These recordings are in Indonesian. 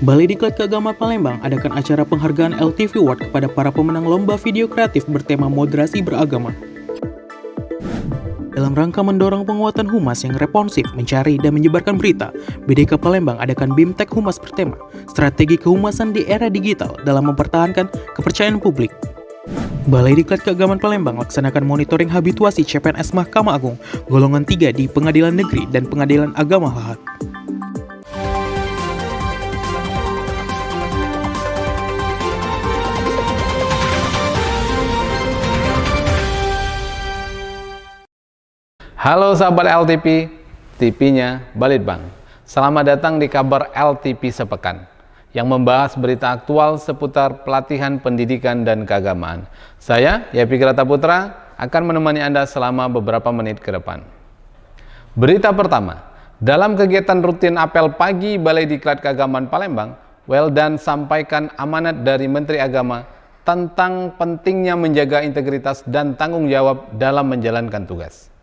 Balai Diklat Keagamaan Palembang adakan acara penghargaan LTV Award kepada para pemenang lomba video kreatif bertema moderasi beragama. Dalam rangka mendorong penguatan humas yang responsif, mencari dan menyebarkan berita, BDK Palembang adakan BIMTEK Humas bertema Strategi Kehumasan di Era Digital dalam mempertahankan kepercayaan publik. Balai Diklat Keagamaan Palembang laksanakan monitoring habituasi CPNS Mahkamah Agung golongan 3 di Pengadilan Negeri dan Pengadilan Agama Lahat. Halo sahabat LTP, TV-nya Balitbang. Selamat datang di kabar LTP Sepekan yang membahas berita aktual seputar pelatihan pendidikan dan keagamaan. Saya, Yapi Grata Putra, akan menemani Anda selama beberapa menit ke depan. Berita pertama, dalam kegiatan rutin apel pagi Balai Diklat Keagamaan Palembang, Weldan sampaikan amanat dari Menteri Agama tentang pentingnya menjaga integritas dan tanggung jawab dalam menjalankan tugas.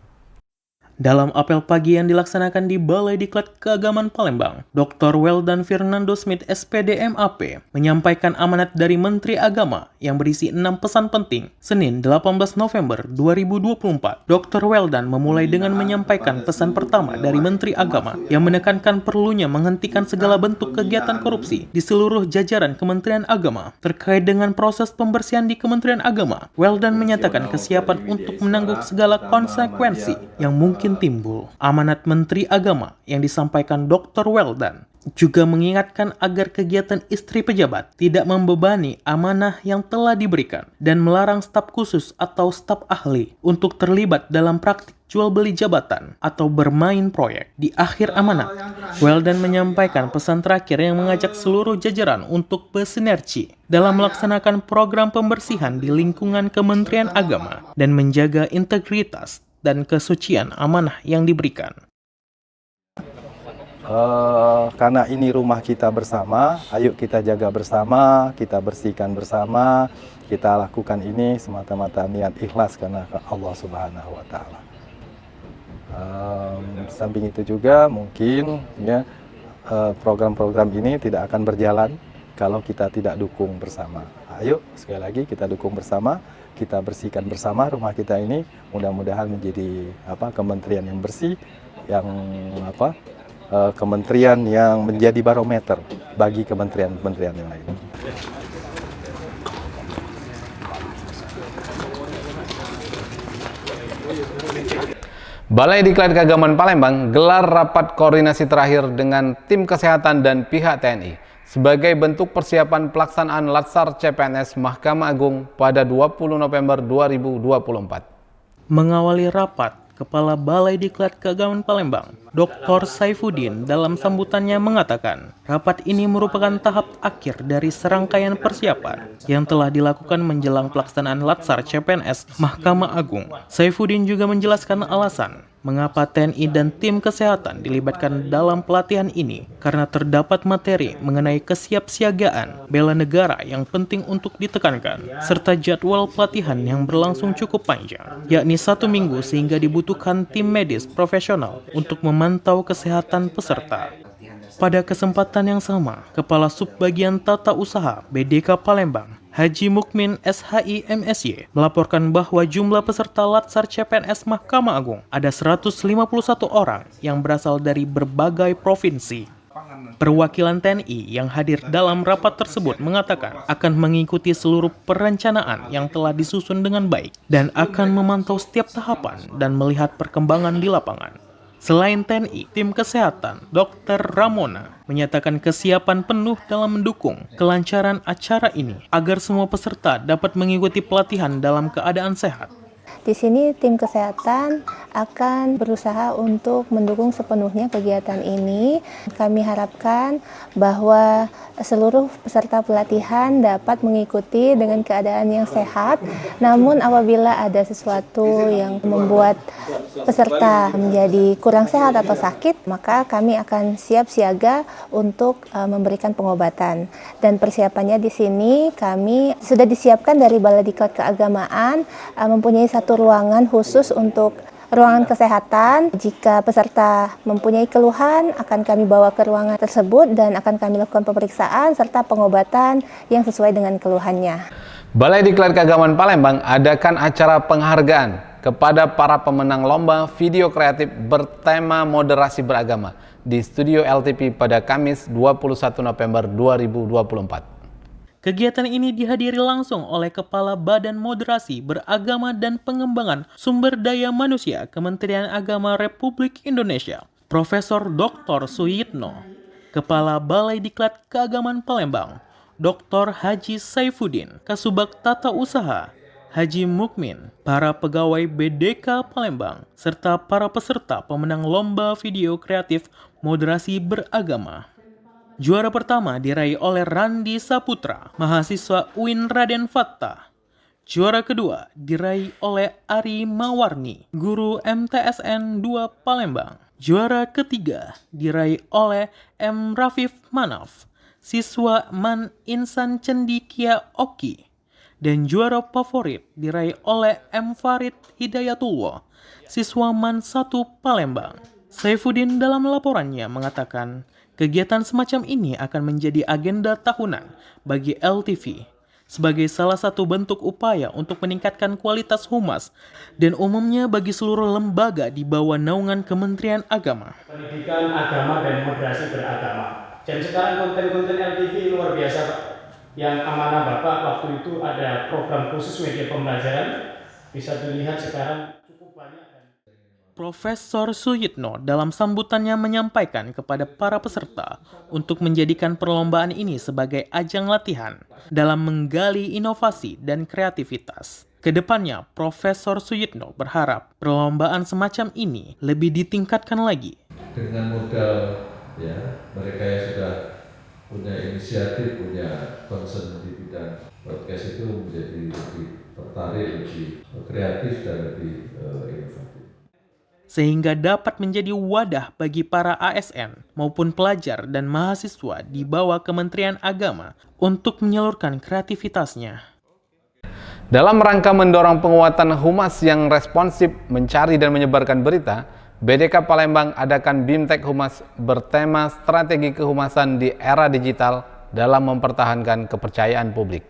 Dalam apel pagi yang dilaksanakan di Balai Diklat Keagamaan Palembang, Dr. Weldan Fernando Smith SPD MAP menyampaikan amanat dari Menteri Agama yang berisi 6 pesan penting. Senin 18 November 2024, Dr. Weldan memulai dengan menyampaikan pesan pertama dari Menteri Agama yang menekankan perlunya menghentikan segala bentuk kegiatan korupsi di seluruh jajaran Kementerian Agama. Terkait dengan proses pembersihan di Kementerian Agama, Weldan menyatakan kesiapan untuk menanggung segala konsekuensi yang mungkin timbul. Amanat Menteri Agama yang disampaikan Dr. Weldan juga mengingatkan agar kegiatan istri pejabat tidak membebani amanah yang telah diberikan dan melarang staf khusus atau staf ahli untuk terlibat dalam praktik jual beli jabatan atau bermain proyek. Di akhir amanat, Weldan menyampaikan pesan terakhir yang mengajak seluruh jajaran untuk bersinergi dalam melaksanakan program pembersihan di lingkungan Kementerian Agama dan menjaga integritas dan kesucian amanah yang diberikan. Karena ini rumah kita bersama, ayo kita jaga bersama, kita bersihkan bersama, kita lakukan ini semata-mata niat ikhlas karena Allah Subhanahu wa Ta'ala. Samping itu juga mungkin ya program-program ini tidak akan berjalan kalau kita tidak dukung bersama. Ayo sekali lagi kita dukung bersama, kita bersihkan bersama rumah kita ini, mudah-mudahan menjadi kementerian yang bersih, yang kementerian yang menjadi barometer bagi kementerian-kementerian yang lain. Balai Diklat Keagamaan Palembang gelar rapat koordinasi terakhir dengan tim kesehatan dan pihak TNI sebagai bentuk persiapan pelaksanaan Latsar CPNS Mahkamah Agung pada 20 November 2024. Mengawali rapat, Kepala Balai Diklat Keagamaan Palembang, Dr. Saifuddin dalam sambutannya mengatakan, rapat ini merupakan tahap akhir dari serangkaian persiapan yang telah dilakukan menjelang pelaksanaan Latsar CPNS Mahkamah Agung. Saifuddin juga menjelaskan alasan mengapa TNI dan tim kesehatan dilibatkan dalam pelatihan ini, karena terdapat materi mengenai kesiapsiagaan bela negara yang penting untuk ditekankan, serta jadwal pelatihan yang berlangsung cukup panjang, yakni 1 minggu, sehingga dibutuhkan tim medis profesional untuk memantau kesehatan peserta. Pada kesempatan yang sama, Kepala Subbagian Tata Usaha BDK Palembang, Haji Mukmin SHI MSY, melaporkan bahwa jumlah peserta Latsar CPNS Mahkamah Agung ada 151 orang yang berasal dari berbagai provinsi. Perwakilan TNI yang hadir dalam rapat tersebut mengatakan akan mengikuti seluruh perencanaan yang telah disusun dengan baik dan akan memantau setiap tahapan dan melihat perkembangan di lapangan. Selain TNI, tim kesehatan Dr. Ramona menyatakan kesiapan penuh dalam mendukung kelancaran acara ini agar semua peserta dapat mengikuti pelatihan dalam keadaan sehat. Di sini tim kesehatan akan berusaha untuk mendukung sepenuhnya kegiatan ini. Kami harapkan bahwa seluruh peserta pelatihan dapat mengikuti dengan keadaan yang sehat. Namun apabila ada sesuatu yang membuat peserta menjadi kurang sehat atau sakit, maka kami akan siap siaga untuk memberikan pengobatan. Dan persiapannya di sini kami sudah disiapkan dari Balai Diklat Keagamaan, mempunyai satu ruangan khusus untuk ruangan kesehatan. Jika peserta mempunyai keluhan, akan kami bawa ke ruangan tersebut dan akan kami lakukan pemeriksaan serta pengobatan yang sesuai dengan keluhannya. Balai Diklat Keagamaan Palembang adakan acara penghargaan kepada para pemenang lomba video kreatif bertema moderasi beragama di Studio LTP pada Kamis 21 November 2024. Kegiatan ini dihadiri langsung oleh Kepala Badan Moderasi Beragama dan Pengembangan Sumber Daya Manusia Kementerian Agama Republik Indonesia, Profesor Dr. Suyitno, Kepala Balai Diklat Keagamaan Palembang, Dr. Haji Saifuddin, Kasubag Tata Usaha, Haji Mukmin, para pegawai BDK Palembang, serta para peserta pemenang lomba video kreatif moderasi beragama. Juara pertama diraih oleh Randi Saputra, mahasiswa UIN Raden Fattah. Juara kedua diraih oleh Ari Mawarni, guru MTSN 2 Palembang. Juara ketiga diraih oleh M. Rafif Manaf, siswa Man Insan Cendikia Oki. Dan juara favorit diraih oleh M. Farid Hidayatullah, siswa Man 1 Palembang. Saifuddin dalam laporannya mengatakan, kegiatan semacam ini akan menjadi agenda tahunan bagi LTV sebagai salah satu bentuk upaya untuk meningkatkan kualitas humas dan umumnya bagi seluruh lembaga di bawah naungan Kementerian Agama. Pendidikan agama dan moderasi beragama. Dan sekarang konten-konten LTV luar biasa, Pak. Yang amanah Bapak waktu itu ada program khusus media pembelajaran. Bisa dilihat sekarang cukup banyak. Profesor Suyitno dalam sambutannya menyampaikan kepada para peserta untuk menjadikan perlombaan ini sebagai ajang latihan dalam menggali inovasi dan kreativitas. Kedepannya, Profesor Suyitno berharap perlombaan semacam ini lebih ditingkatkan lagi. Dengan modal mereka yang sudah punya inisiatif, punya concern di bidang podcast itu menjadi lebih tertarik, lebih kreatif dan lebih inovatif. Sehingga dapat menjadi wadah bagi para ASN maupun pelajar dan mahasiswa di bawah Kementerian Agama untuk menyalurkan kreativitasnya. Dalam rangka mendorong penguatan humas yang responsif mencari dan menyebarkan berita, BDK Palembang adakan BIMTEK Humas bertema strategi kehumasan di era digital dalam mempertahankan kepercayaan publik.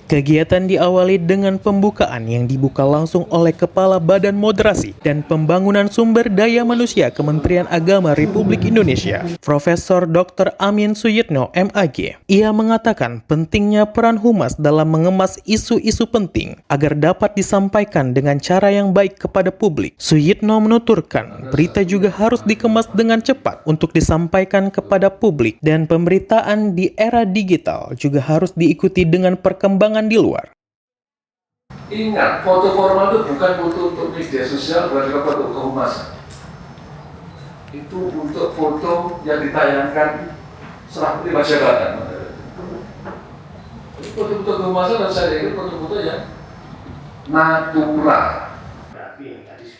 Kegiatan diawali dengan pembukaan yang dibuka langsung oleh Kepala Badan Moderasi dan Pembangunan Sumber Daya Manusia Kementerian Agama Republik Indonesia, Profesor Dr. Amin Suyitno, MAG. Ia mengatakan pentingnya peran humas dalam mengemas isu-isu penting agar dapat disampaikan dengan cara yang baik kepada publik. Suyitno menuturkan, berita juga harus dikemas dengan cepat untuk disampaikan kepada publik dan pemberitaan di era digital juga harus diikuti dengan perkembangan di luar. Ingat, foto formal itu bukan foto untuk media sosial, bukan foto untuk kehumasan. Itu untuk foto yang ditayangkan setelah terima jabatan. Foto-foto kehumasan harus saya ingat foto-foto yang natural.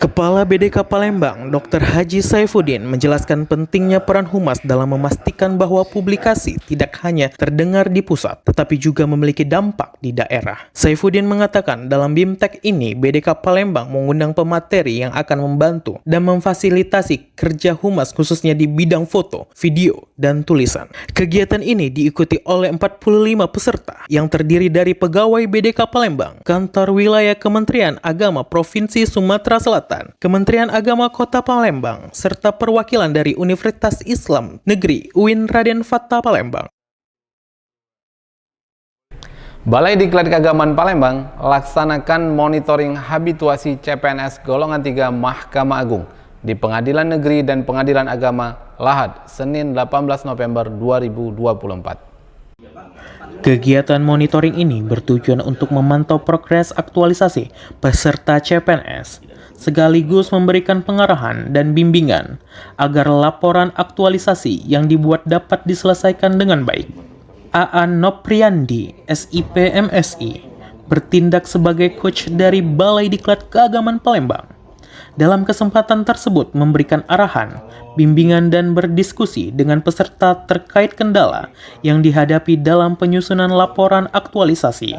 Kepala BDK Palembang, Dr. Haji Saifuddin menjelaskan pentingnya peran humas dalam memastikan bahwa publikasi tidak hanya terdengar di pusat, tetapi juga memiliki dampak di daerah. Saifuddin mengatakan dalam BIMTEK ini, BDK Palembang mengundang pemateri yang akan membantu dan memfasilitasi kerja humas khususnya di bidang foto, video, dan tulisan. Kegiatan ini diikuti oleh 45 peserta yang terdiri dari pegawai BDK Palembang, Kantor Wilayah Kementerian Agama Provinsi Sumatera Selatan, Kementerian Agama Kota Palembang, serta perwakilan dari Universitas Islam Negeri UIN Raden Fattah Palembang. Balai Diklat Keagamaan Palembang laksanakan monitoring habituasi CPNS golongan 3 Mahkamah Agung di Pengadilan Negeri dan Pengadilan Agama Lahad, Senin 18 November 2024. Kegiatan monitoring ini bertujuan untuk memantau progres aktualisasi peserta CPNS, sekaligus memberikan pengarahan dan bimbingan agar laporan aktualisasi yang dibuat dapat diselesaikan dengan baik. Aan Nopriandi, SIP MSI, bertindak sebagai coach dari Balai Diklat Keagamaan Palembang. Dalam kesempatan tersebut memberikan arahan, bimbingan dan berdiskusi dengan peserta terkait kendala yang dihadapi dalam penyusunan laporan aktualisasi.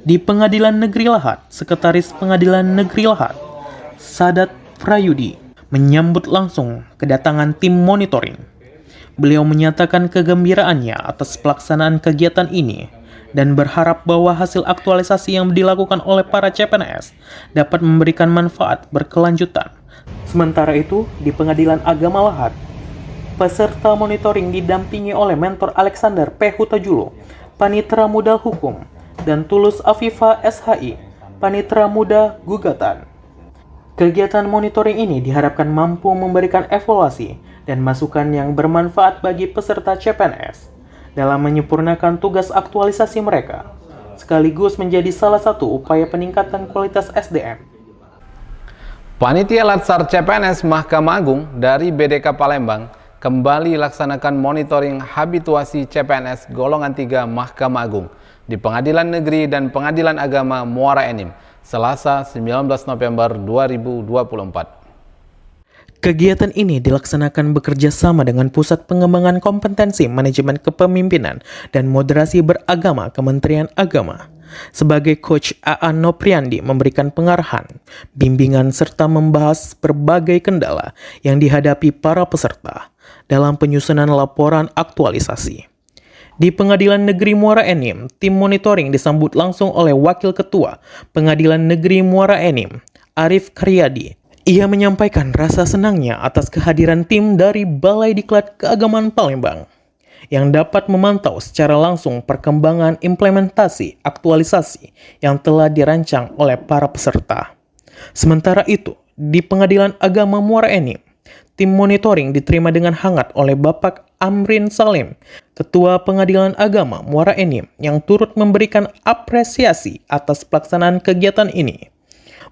Di Pengadilan Negeri Lahat, Sekretaris Pengadilan Negeri Lahat, Sadat Prayudi, menyambut langsung kedatangan tim monitoring. Beliau menyatakan kegembiraannya atas pelaksanaan kegiatan ini dan berharap bahwa hasil aktualisasi yang dilakukan oleh para CPNS dapat memberikan manfaat berkelanjutan. Sementara itu, di Pengadilan Agama Lahat, peserta monitoring didampingi oleh Mentor Alexander P. Hutajulo, Panitera Muda Hukum, dan Tulus Afifa SHI, Panitera Muda Gugatan. Kegiatan monitoring ini diharapkan mampu memberikan evaluasi dan masukan yang bermanfaat bagi peserta CPNS dalam menyempurnakan tugas aktualisasi mereka, sekaligus menjadi salah satu upaya peningkatan kualitas SDM. Panitia Latsar CPNS Mahkamah Agung dari BDK Palembang kembali laksanakan monitoring habituasi CPNS golongan 3 Mahkamah Agung di Pengadilan Negeri dan Pengadilan Agama Muara Enim, Selasa 19 November 2024. Kegiatan ini dilaksanakan bekerja sama dengan Pusat Pengembangan Kompetensi Manajemen Kepemimpinan dan Moderasi Beragama Kementerian Agama. Sebagai Coach Aan Nopriandi memberikan pengarahan, bimbingan serta membahas berbagai kendala yang dihadapi para peserta dalam penyusunan laporan aktualisasi. Di Pengadilan Negeri Muara Enim, tim monitoring disambut langsung oleh Wakil Ketua Pengadilan Negeri Muara Enim, Arif Karyadi. Ia menyampaikan rasa senangnya atas kehadiran tim dari Balai Diklat Keagamaan Palembang yang dapat memantau secara langsung perkembangan implementasi aktualisasi yang telah dirancang oleh para peserta. Sementara itu, di Pengadilan Agama Muara Enim, tim monitoring diterima dengan hangat oleh Bapak Amrin Salim, Ketua Pengadilan Agama Muara Enim, yang turut memberikan apresiasi atas pelaksanaan kegiatan ini.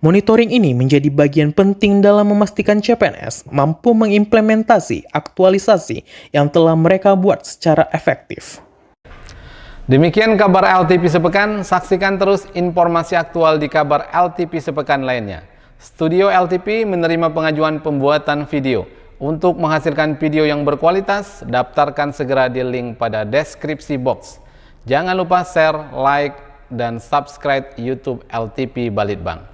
Monitoring ini menjadi bagian penting dalam memastikan CPNS mampu mengimplementasi aktualisasi yang telah mereka buat secara efektif. Demikian kabar LTP Sepekan, saksikan terus informasi aktual di kabar LTP Sepekan lainnya. Studio LTP menerima pengajuan pembuatan video. Untuk menghasilkan video yang berkualitas, daftarkan segera di link pada deskripsi box. Jangan lupa share, like, dan subscribe YouTube LTP Balitbang.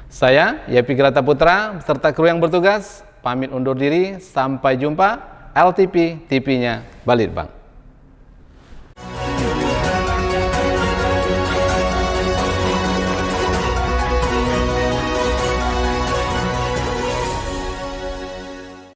Saya, Yepi Grata Putra, beserta kru yang bertugas, pamit undur diri, sampai jumpa, LTP, TV-nya Balitbang.